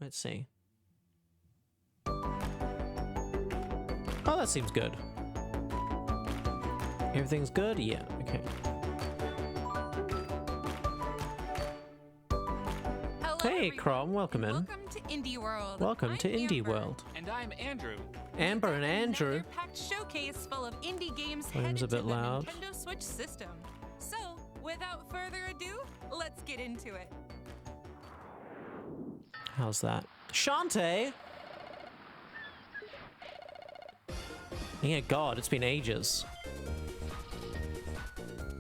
Let's see. Oh, that seems good. Everything's good? Yeah, okay. Hello, Hey, everyone, Crom, welcome in. Welcome to Indie World. Welcome I'm to Indie Amber. World. And I'm Andrew. Amber We've and got Andrew. another packed showcase full of indie games Volume's headed a bit to the loud. Nintendo Switch system. So, without further ado, let's get into it. How's that? Shantae! Yeah, God, it's been ages.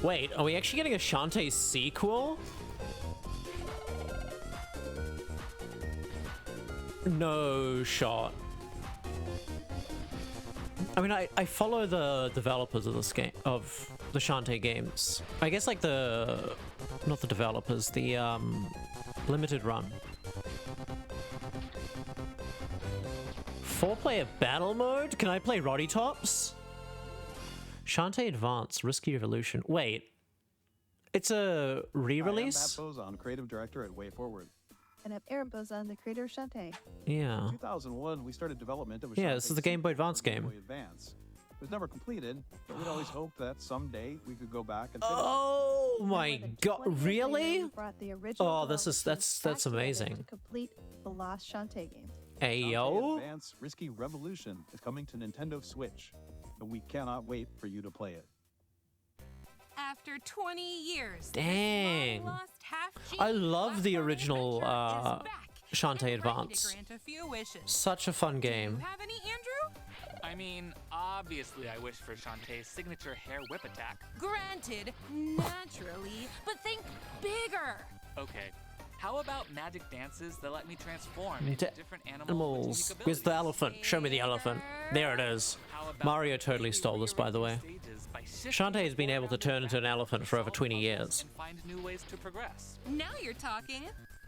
Wait, are we actually getting a Shantae sequel? No shot. I mean, I follow the developers of this game, of the Shantae games. I guess like not the developers, the limited run. 4-player battle mode? Can I play Roddy Tops? Shantae Advance, Risky Revolution. Wait, it's a re-release? Hi, I'm Matt Bozon, creative director at WayForward. And I'm Aaron Bozon, the creator of Shantae. Yeah. In 2001, we started development of a Yeah, Shantae this is the Game Boy sequel Advance for Game game. Boy Advance. It was never completed, but we'd always hoped that someday we could go back and finish Oh More my than God, 20 years later, really? we brought the original Oh, this is development that's back together amazing. To complete the lost Shantae game. it. Ayo. Shantae Advance Risky Revolution is coming to Nintendo Switch, and we cannot wait for you to play it. After 20 years, Dang. this long-lost half-gene I love the platform original, adventure is back Shantae and ready to Advance. grant a few wishes. Such a fun Do game. you have any, Andrew? I mean, obviously I wish for Shantae's signature hair whip attack. Granted, naturally, but think bigger. Okay, how about magic dances that let me transform Da- into different animals Animals. with unique Where's the abilities? elephant? Show me the elephant. There it is. How about Mario totally stole this, by the way. stages by shifting Shantae has been the able to floor turn around into an your elephant back for over solve 20 puzzles years. And find new ways to progress. Now you're talking.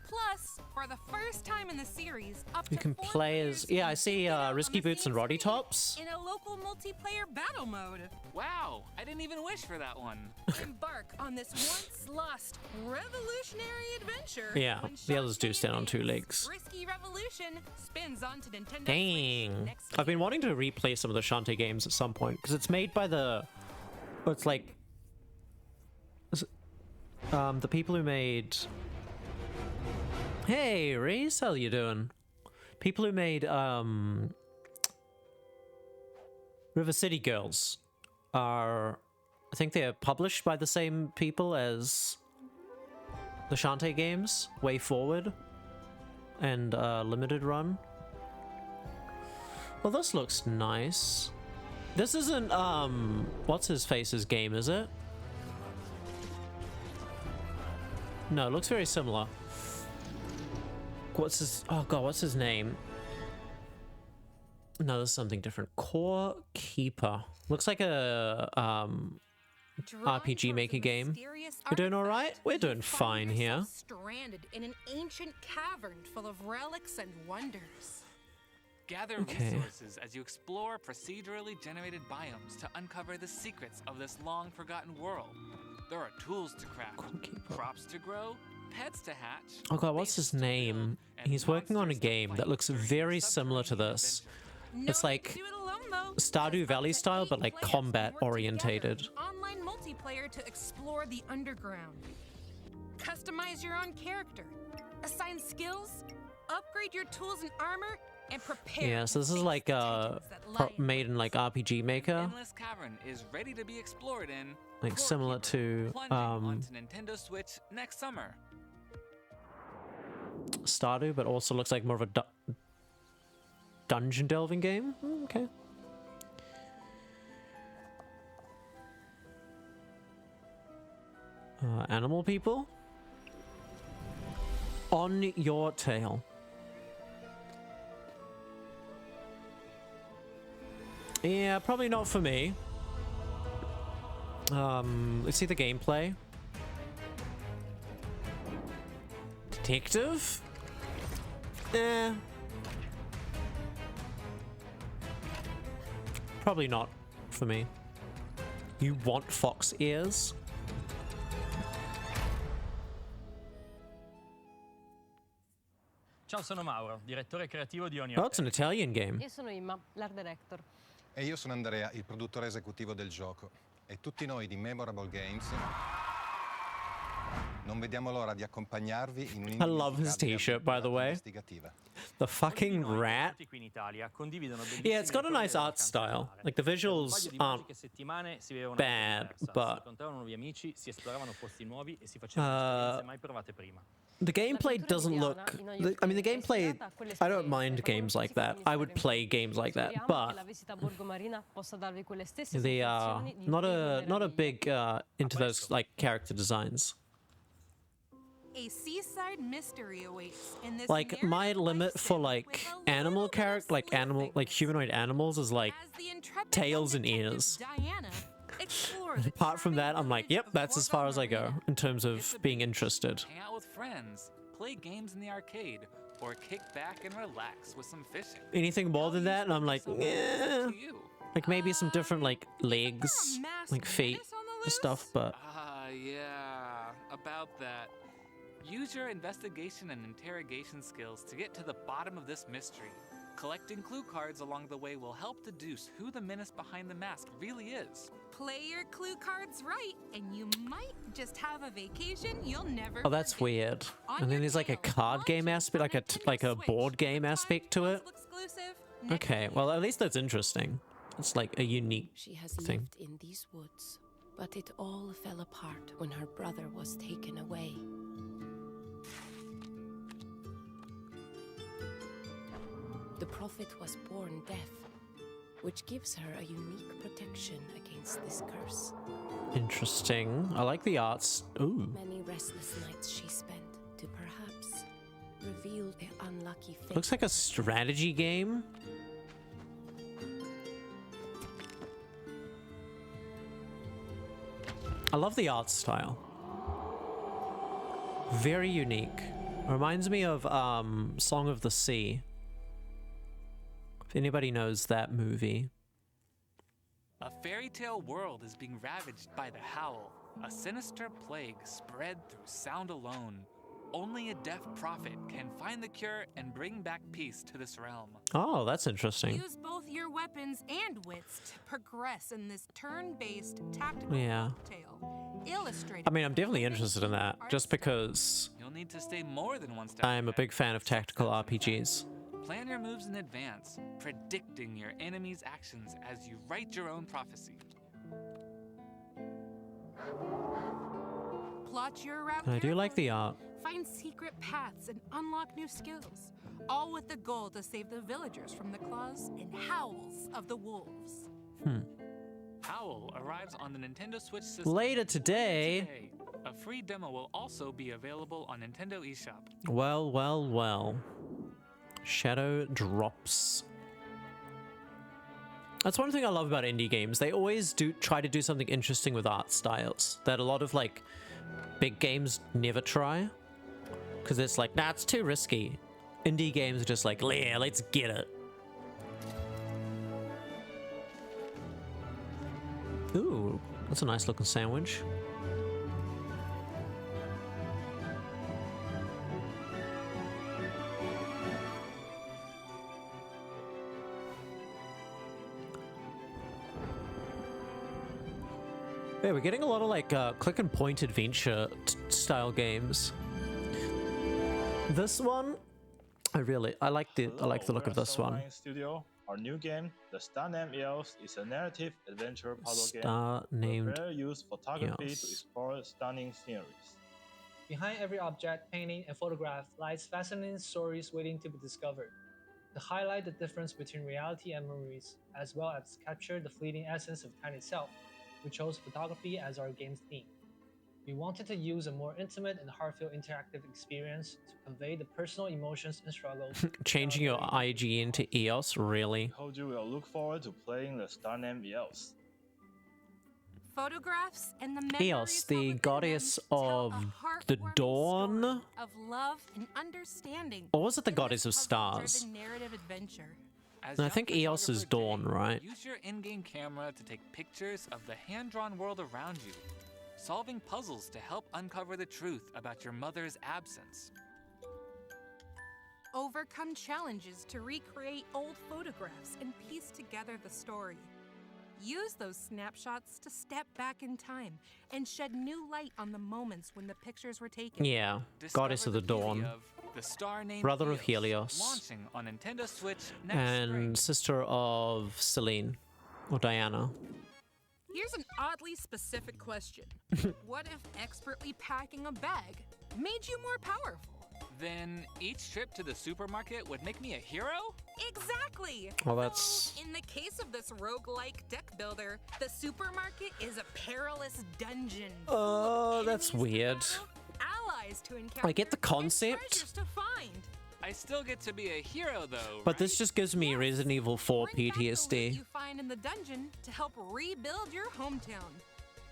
Plus, for the first time in the series, up You to can 4 play players as... Yeah, I can see duke it out on Risky the Boots same and Roddy stage Tops. in a local multiplayer battle mode. Wow, I didn't even wish for that one. Embark on this once lost revolutionary adventure. Yeah, when the others do Shantae stand on two Advance legs. Risky Revolution spins onto Nintendo Dang. Switch next I've been year. wanting to replay some of the Shantae games at some point, because it's made by the... Well, it's like... the people who made... Hey, Reese, how you doing? People who made, River City Girls are... I think they're published by the same people as the Shantae games, Way Forward and Limited Run. Well, this looks nice. This isn't, what's his face's game, is it? No, it looks very similar. What's his, oh god, what's his name? No, this is something different. Core Keeper. Looks like a, Drawn RPG towards Maker a game. mysterious We're doing artifact, alright? We're you doing find fine here. yourself stranded in an ancient cavern full of relics and wonders. Gather Okay. resources as you explore procedurally generated biomes to uncover the secrets of this long forgotten world. There are tools to craft, crops to grow, pets to hatch. Oh god, what's bases his to name? build, and He's working on a monsters to game that fight looks during your very similar to subterranean this. adventure. It's No like need to do it alone, though, Stardew as Valley up to style, 8 but like players combat work together orientated. in Online multiplayer to explore the underground. Customize your own character, assign skills, upgrade your tools and armor, and prepare. Yeah, so to this is face like the titans that lie in made in like RPG Maker, Endless Cavern is ready to be explored in like Core similar Keeper, to plunging onto Nintendo Switch next summer. Stardew, but also looks like more of a dungeon delving game. Okay. Animal people? On your tail. Yeah, probably not for me. Let's see the gameplay. Detective? Eh. Probably not for me. You want fox ears? Ciao, sono Mauro, direttore creativo di Oni Oh, it's an Italian game. Io sono Imma, l'art director. E io sono Andrea, il produttore esecutivo del gioco. E tutti noi di Memorable Games non vediamo l'ora di accompagnarvi in I love his t-shirt, by the way. investigativa. The fucking rat. Qui in Italia condividono Yeah, it's got a nice art style. Like, the visuals aren't settimane si bevevano bad, but si incontravano nuovi amici, si esploravano posti nuovi e si facevano esperienze mai provate prima. the gameplay doesn't look... I mean, the gameplay... I don't mind games like that. I would play games like that, but... They are not a big into those, like, character designs. A seaside mystery awaits in this Like, my narrative limit life for, sim like, with a animal little bit of sleuthing. humanoid animals is, like, As the intrepid tails and detective ears. Diana explores the apart from that, charming I'm like, village yep, of that's as far as I go Gorgon in terms It's of a being beach, interested. Hang out with friends, play games in the arcade, or kick back and relax with some fishing. Anything more than that, and I'm like, Something yeah. up to you. Like, maybe some different, like, legs, mass like, feet, menace on the and stuff, loose? but... Yeah, about that. Use your investigation and interrogation skills to get to the bottom of this mystery. Collecting clue cards along the way will help deduce who the menace behind the mask really is. Play your clue cards right, and you might just have a vacation you'll never Oh, that's forget. weird. On And then your there's, like, a tail, card game launching aspect, on like a Nintendo board Switch. game Time aspect to it. console exclusive next Okay, year. well, at least that's interesting. It's, like, a unique She has thing. lived in these woods, but it all fell apart when her brother was taken away. The prophet was born deaf, which gives her a unique protection against this curse. Interesting. I like the arts. Ooh. Many restless nights she spent to perhaps reveal the unlucky fate. Looks like a strategy game. I love the art style. Very unique. Reminds me of Song of the Sea. If anybody knows that movie. A fairy tale world is being ravaged by the Howl, a sinister plague spread through sound alone. Only a deaf prophet can find the cure and bring back peace to this realm. Oh, that's interesting. Use both your weapons and wits to progress in this turn-based tactical Yeah. tale. Illustrated. I mean, I'm definitely interested in that, just because You'll need to stay more than one step I'm a ahead, big fan of tactical steps in front. RPGs. Plan your moves in advance, predicting your enemy's actions as you write your own prophecy. Plot your route. And I do like the carefully. art. Find secret paths and unlock new skills, all with the goal to save the villagers from the claws and howls of the wolves. Howl arrives on the Nintendo Switch system Later today. today. A free demo will also be available on Nintendo eShop. Well, well, well. Shadow drops. That's one thing I love about indie games. They always try to do something interesting with art styles that a lot of like big games never try. Because it's like, nah, it's too risky. Indie games are just like, yeah, let's get it. Ooh, that's a nice looking sandwich. Yeah, we're getting a lot of like click and point adventure style games. This one, I like the look of this one. Studio. Our new game, The Star Named EOS, is a narrative adventure puzzle game. Star named Where use photography EOS. to explore stunning sceneries. Behind every object, painting, and photograph lies fascinating stories waiting to be discovered. To highlight the difference between reality and memories, as well as capture the fleeting essence of time itself, we chose photography as our game's theme. We wanted to use a more intimate and heartfelt interactive experience to convey the personal emotions and struggles. Changing your IGN to EOS, really? Hope you will look forward to playing The Star Named EOS. Photographs and the Eos, memories the held within goddess them tell of a the heartwarming dawn? story of love and understanding. Or was it the in goddess this of stars? puzzle-driven narrative adventure. As I young think EOS is photographer Dawn, Jay, right? Use your in-game camera to take pictures of the hand-drawn world around you, solving puzzles to help uncover the truth about your mother's absence. Overcome challenges to recreate old photographs and piece together the story. Use those snapshots to step back in time and shed new light on the moments when the pictures were taken. Yeah, Discover Goddess of the beauty Dawn. of The Star Named Brother of Helios. launching on Nintendo Switch next And spring. sister of Celine. Or Diana. Here's an oddly specific question. What if expertly packing a bag made you more powerful? Then each trip to the supermarket would make me a hero? Exactly! Well, that's... In the case of this roguelike deck builder, the supermarket is a perilous dungeon. Oh, that's weird. Allies to encounter. I get the and concept, treasures to find. I still get to be a hero though, but right? this just gives me Resident Evil 4 Bring back the loot PTSD. you find in the dungeon to help rebuild your hometown.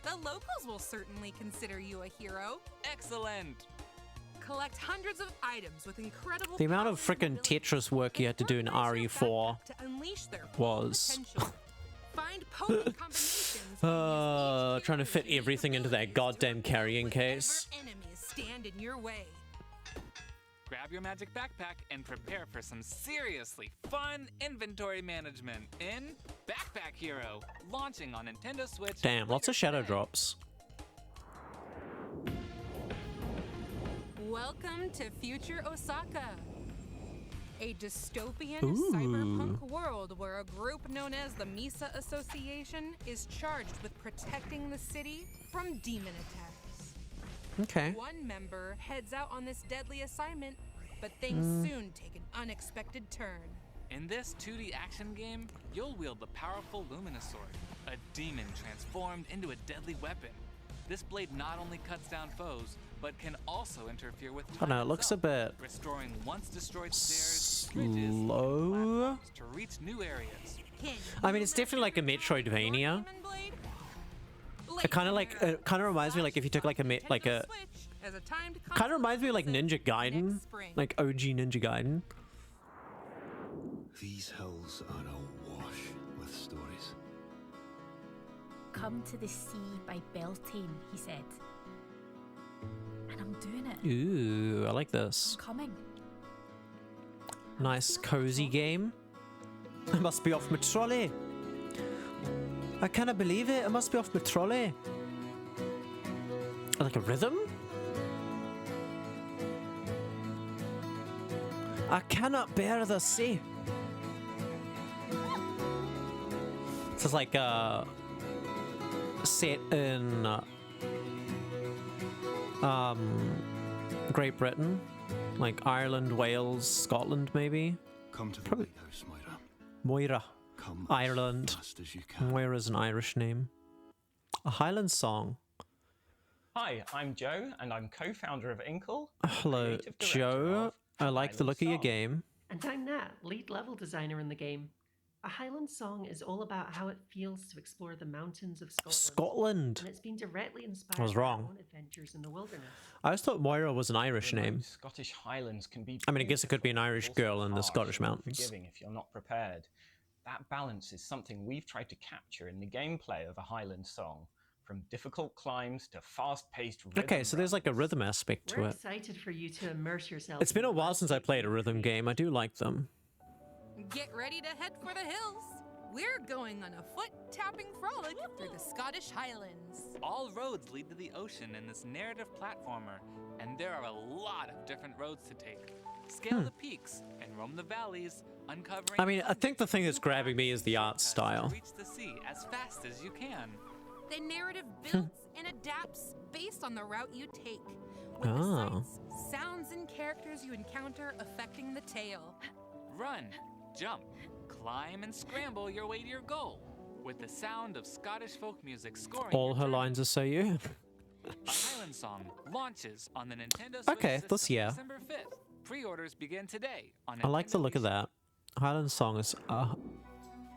The locals will certainly consider you a hero. Excellent! Collect hundreds of items with incredible The amount of powers and frickin' abilities, Tetris work you had to do in and organize your RE4 backpack to unleash their full was... potential. Find potent combinations and use each trying to fit hero's unique everything into that abilities to goddamn repel carrying whatever case. enemies stand in your way. Grab your magic backpack and prepare for some seriously fun inventory management in Backpack Hero, launching on Nintendo Switch. Damn, lots later of shadow today. drops. Welcome to Future Osaka, a dystopian Ooh. cyberpunk world where a group known as the Misa Association is charged with protecting the city from demon attacks. Okay. One member heads out on this deadly assignment, but things soon take an unexpected turn. In this 2D action game, you'll wield the powerful Luminosaur, a demon transformed into a deadly weapon. This blade not only cuts down foes, but can also interfere with I don't know, it time looks a itself, bit restoring once destroyed stairs, bridges, and slow. platforms to reach new areas. I mean, it's definitely like a Metroidvania. It kind of like, it kind of reminds me like if you took like a, kind of reminds me of like Ninja Gaiden, like OG Ninja Gaiden. These hills are awash with stories. Come to the sea by Beltane, he said. And I'm doing it. Ooh, I like this. I'm coming. Nice cozy game. I must be off my trolley. I cannot believe it. I must be off my trolley. Like a rhythm? I cannot bear the sea. This is like set in Great Britain, like Ireland, Wales, Scotland, maybe. Come to the Probably- lighthouse, Moira. Moira, Come Ireland. as fast as you can. Moira's an Irish name. A Highland song. Hi, I'm Joe, and I'm co-founder of Inkle. Hello, creative director Joe. of I like the Highland look of your Song. game. And I'm Nat, lead level designer in the game. A Highland Song is all about how it feels to explore the mountains of Scotland. Scotland. And it's been directly inspired I was by our wrong. own adventures in the wilderness. I always thought Moira was an Irish Remote name. Scottish Highlands can be I mean, I guess it could be an beautiful, Irish but also girl in the harsh Scottish and mountains. Forgiving if you're not prepared. That balance is something we've tried to capture in the gameplay of a Highland Song, from difficult climbs to fast-paced rhythm Okay, so there's like a rhythm aspect to We're it. excited for you to immerse yourself. It's been in a the while since I landscape played a we've rhythm created. game. I do like them. Get ready to head for the hills. We're going on a foot-tapping frolic through the Scottish Highlands. All roads lead to the ocean in this narrative platformer, and there are a lot of different roads to take. Scale the peaks and roam the valleys, uncovering. I mean, I think the thing that's grabbing me is the art shortcuts to style. reach the sea as fast as you can. The narrative builds and adapts based on the route you take, with the Oh. sights, sounds, and characters you encounter affecting the tale. Run, jump, climb, and scramble your way to your goal, with the sound of Scottish folk music scoring. All your her journey. lines are so you. A Highland Song launches on the Nintendo Switch Okay, this system year. December 5th. Pre-orders begin today on I like the Nintendo look of eShop. that. Highland song is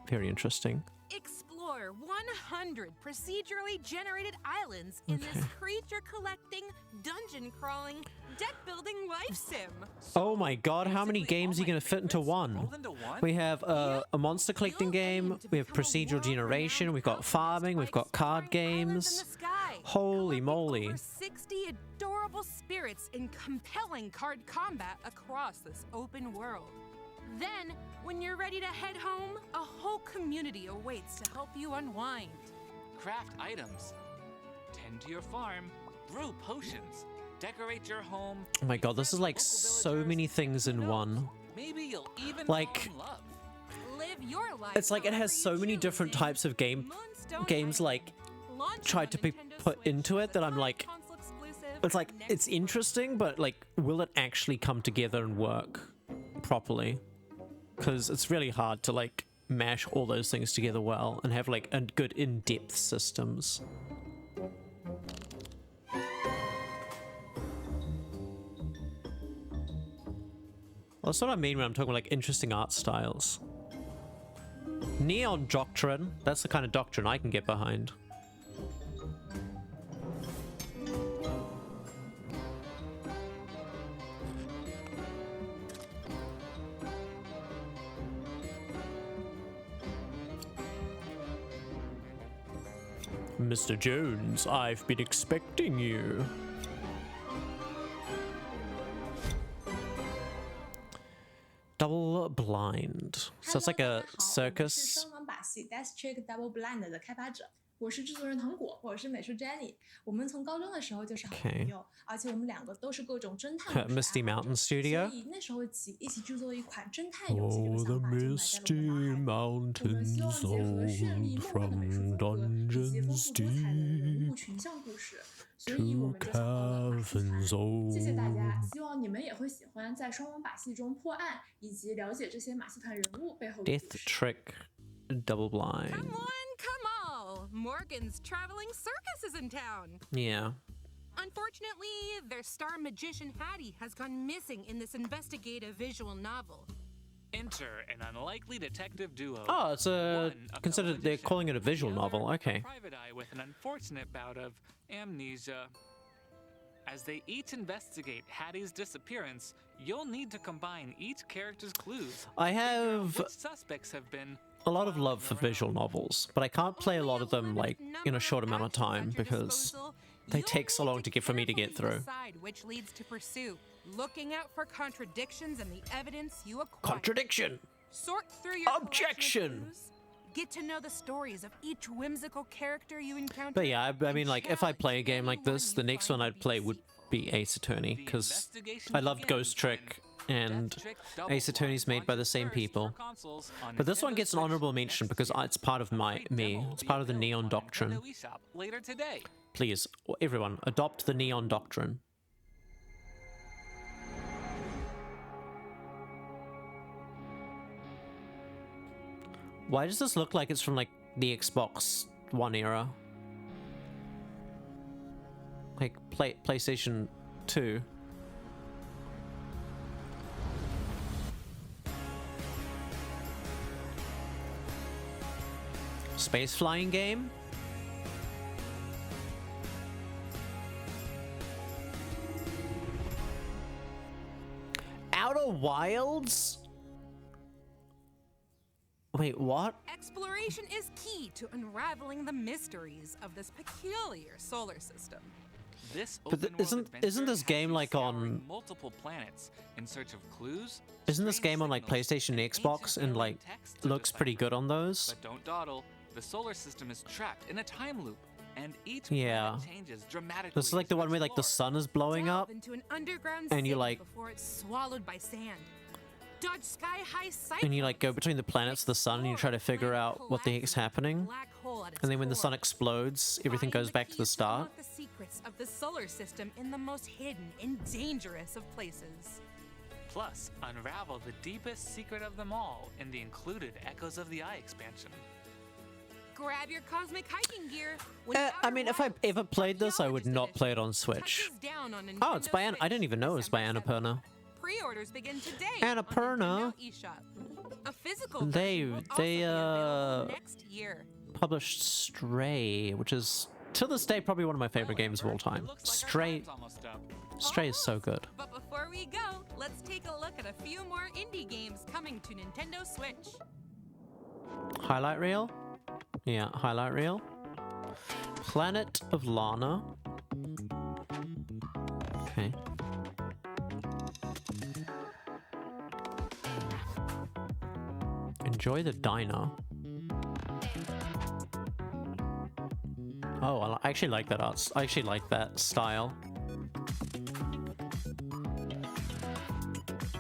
very interesting. Explore 100 procedurally generated islands in this creature-collecting, dungeon crawling, deck building life sim. Oh my god, how many games are you going to fit into one? We have a monster collecting game, we have procedural generation, we've got farming, we've got card games. Holy moly. Over 60 adorable spirits in compelling card combat across this open world. Then, when you're ready to head home, a whole community awaits to help you unwind. Craft items. Tend to your farm. Brew potions. Decorate your home. Oh my god, this is like so many things in one. Maybe you'll even like fall in love. Live your life. It's like it has so many different types of games like tried to be put into it that I'm like, it's like it's interesting, but like will it actually come together and work properly? Because it's really hard to like mash all those things together well and have like a good in-depth systems. That's what I mean when I'm talking about like interesting art styles. Neon Doctrine, that's the kind of doctrine I can get behind. Mr. Jones, I've been expecting you. Double Blind. So it's like a circus. 双网把戏 Death Trick Double Blind 的开发者，我是制作人糖果，我是美术 Jenny。我们从高中的时候就是好朋友，而且我们两个都是各种侦探。Misty Mountain Studio. 所以那时候起一起制作一款侦探游戏这个想法就埋在了我们的爱。我们希望结合绚丽梦幻的美术风格以及丰富多彩的人物群像故事。 所以我们就想到了马戏团，谢谢大家，希望你们也会喜欢在双网把戏中破案，以及了解这些马戏团人物背后的故 Death 事。 Trick Double Blind. Come on! Morgan's traveling circus is in town. Yeah. Unfortunately, their star magician Hattie has gone missing in this investigative visual novel. Enter an unlikely detective duo. Oh, it's a considered they're calling it a visual novel. Okay. Private eye with an unfortunate bout of amnesia. As they each investigate Hattie's disappearance, you'll need to combine each character's clues. I have Which suspects have been a lot of love for visual novels, but I can't play a lot of them like in a short amount of time because they take so long to get for me to get through. Decide which leads to pursue, looking out for contradictions in the evidence you acquire. Contradiction. Sort through your Objection. Get to know the stories of each whimsical character you encounter. But yeah, I mean, like, if I play a game like this, the next one I'd play would be Ace Attorney, because I loved Ghost Trick, and Ace Attorney's made by the same people. But this one gets an honorable mention because it's part of me. It's part of the Neon Doctrine. Please, everyone, adopt the Neon Doctrine. Why does this look like it's from like the Xbox One era? Like PlayStation 2. Space flying game? Outer Wilds? Wait, what? Exploration is key to unraveling the mysteries of this peculiar solar system. This isn't this game like on multiple planets in search of clues? Isn't this game on like PlayStation and Xbox and like looks pretty good on those? But don't dawdle. The solar system is trapped in a time loop, and each Yeah. planet changes dramatically. This is like the one where like the sun is blowing up Into an underground and you city like before it's swallowed by sand. Dodge sky-high sight and you like go between the planets of the sun and you try to figure out what the heck's happening. And then when the sun explodes, everything goes back to the start. the secrets of the solar system in the most hidden and dangerous of places. Plus, unravel the deepest secret of them all in the included Echoes of the Eye expansion. Grab your cosmic hiking gear. I mean, if I ever played this, I would not play it on Switch. Oh, it's by I didn't even know it was by Annapurna. Pre-orders begin today. Annapurna. A physical They version will also be available next year. published Stray, which is To this day, probably one of my favorite games of all time. Stray is so good. But before we go, let's take a look at a few more indie games coming to Nintendo Switch. Highlight reel? Yeah, highlight reel. Planet of Lana. Okay. Enjoy the Diner. Oh, I actually like that art. I actually like that style.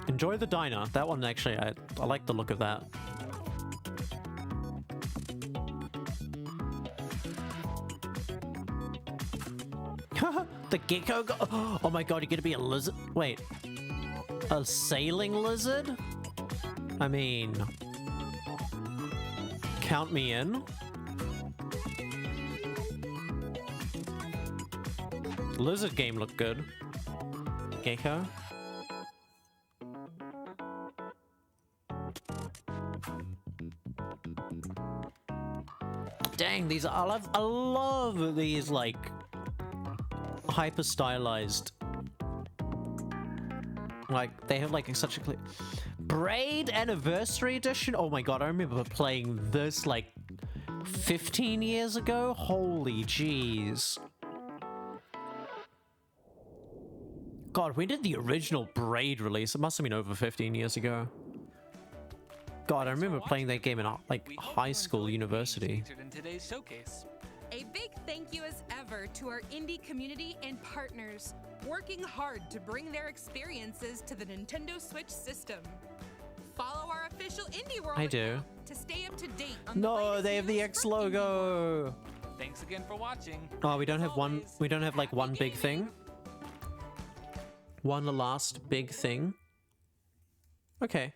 Enjoy the Diner. That one actually, I like the look of that. The gecko oh my god, you're gonna be a lizard? Wait. A sailing lizard? I mean... count me in. Lizard game looked good. Gecko. Dang, these I love these like hyper stylized. Like they have like such a clear Braid Anniversary Edition. Oh my god, I remember playing this like 15 years ago. Holy jeez. God, when did the original Braid release? It must have been over 15 years ago. God, I remember playing that game in like high school, university. In today's showcase. A big thank you as ever to our indie community and partners working hard to bring their experiences to the Nintendo Switch system. Follow our official Indie World I do. to stay up to date on No, they have the X logo. Thanks again for watching. Oh, we don't have one. We don't have like one big thing. One last big thing. Okay.